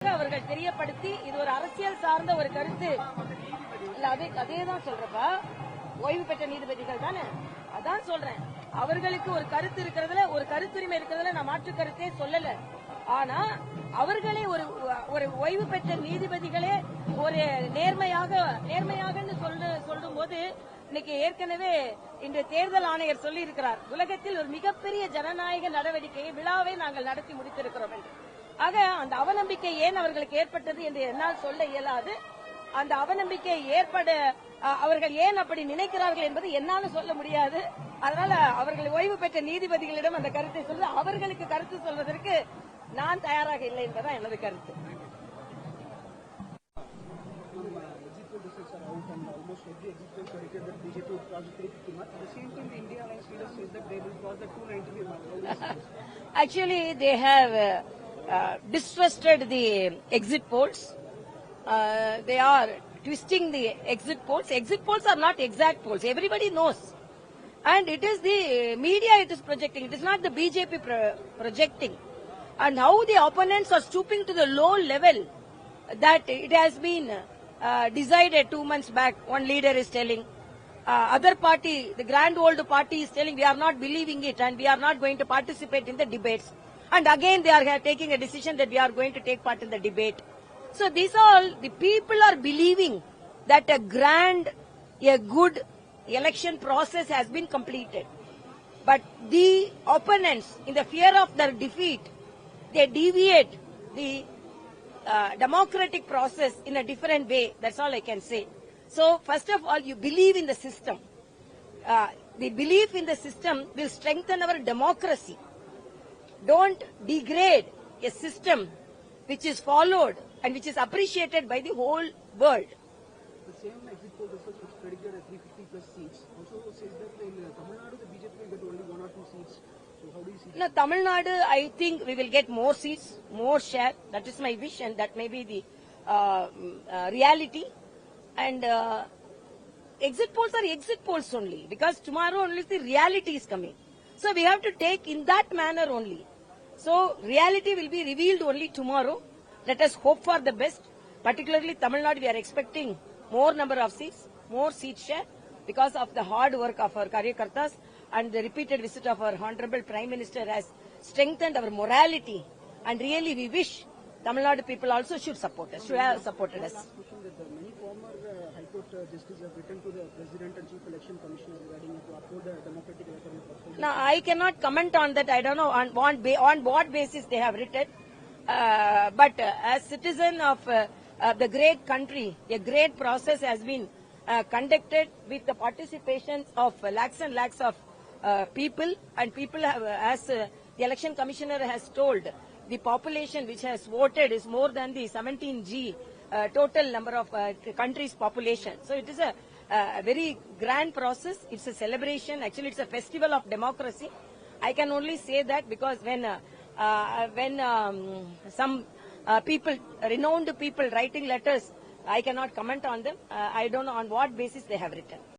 அவர்கள் தெரியப்படுத்தி இது ஒரு அரசியல் சார்ந்த ஒரு கருத்து இல்ல, அதேதான் சொல்றப்பா. ஓய்வு பெற்ற நீதிபதிகள் தானே, அதான் சொல்றேன். அவர்களுக்கு ஒரு கருத்து இருக்கிறதுல, ஒரு கருத்துரிமை இருக்கிறதுல நான் மாற்று கருத்தே சொல்லல. ஆனா அவர்களே ஒரு ஓய்வு பெற்ற நீதிபதிகளே ஒரு நேர்மையாக சொல்லும் போது, இன்னைக்கு ஏற்கனவே இன்று தேர்தல் ஆணையர் சொல்லி இருக்கிறார், உலகத்தில் ஒரு மிகப்பெரிய ஜனநாயக நடவடிக்கையை விழாவை நாங்கள் நடத்தி முடித்திருக்கிறோம் என்று. ஆக அந்த அவநம்பிக்கை ஏன் அவர்களுக்கு ஏற்பட்டது என்று என்னால் சொல்ல இயலாது. அந்த அவநம்பிக்கை ஏற்பட அவர்கள் ஏன் அப்படி நினைக்கிறார்கள் என்பது என்னால சொல்ல முடியாது. அதனால அவர்கள் ஓய்வு பெற்ற நீதிபதிகளிடம் அந்த கருத்தை சொல்ல, அவர்களுக்கு கருத்து சொல்வதற்கு நான் தயாராக இல்லை என்பதுதான் எனது கருத்து. Actually, they have distrusted the exit polls. They are twisting the exit polls. Exit polls are not exact polls. Everybody knows. And it is the media it is projecting. It is not the BJP projecting. And how the opponents are stooping to the low level that it has been decided 2 months back. One leader is telling. Other party, the grand old party is telling we are not believing it and we are not going to participate in the debates. And again they are taking a decision that we are going to take part in the debate. So these all, the people are believing that a good election process has been completed. But the opponents, in the fear of their defeat, they deviate the democratic process in a different way. That's all I can say. So first of all, you believe in the system. The belief in the system will strengthen our democracy. Don't degrade a system which is followed and which is appreciated by the whole world. The same exit poll results which predicted at 350 plus seats also says that in Tamil Nadu the BJP will get only 1 or 2 seats. So how do you see that? No, Tamil Nadu, I think we will get more seats, more share. That is my wish and that may be the reality. And exit polls are exit polls only, because tomorrow only the reality is coming. So we have to take in that manner only. So reality will be revealed only tomorrow. Let us hope for the best. Particularly Tamil Nadu, we are expecting more number of seats, more seat share, because of the hard work of our Karyakartas and the repeated visit of our Honorable Prime Minister has strengthened our morality. And really we wish Tamil Nadu people also should support us, should have supported us. Last question, that many former High Court justices have written to the President and Chief Election Commissioner regarding to uphold the democratic electoral process. Now, I cannot comment on that. I don't know on what basis they have written. But as citizen of the great country, a great process has been conducted with the participation of lakhs and lakhs of people. And people have, as the election commissioner has told, the population which has voted is more than the 17G total number of country's population. So it is a very grand process. It's a celebration. Actually, it's a festival of democracy. I can only say that because when some people, renowned people writing letters, I cannot comment on them. I don't know on what basis they have written.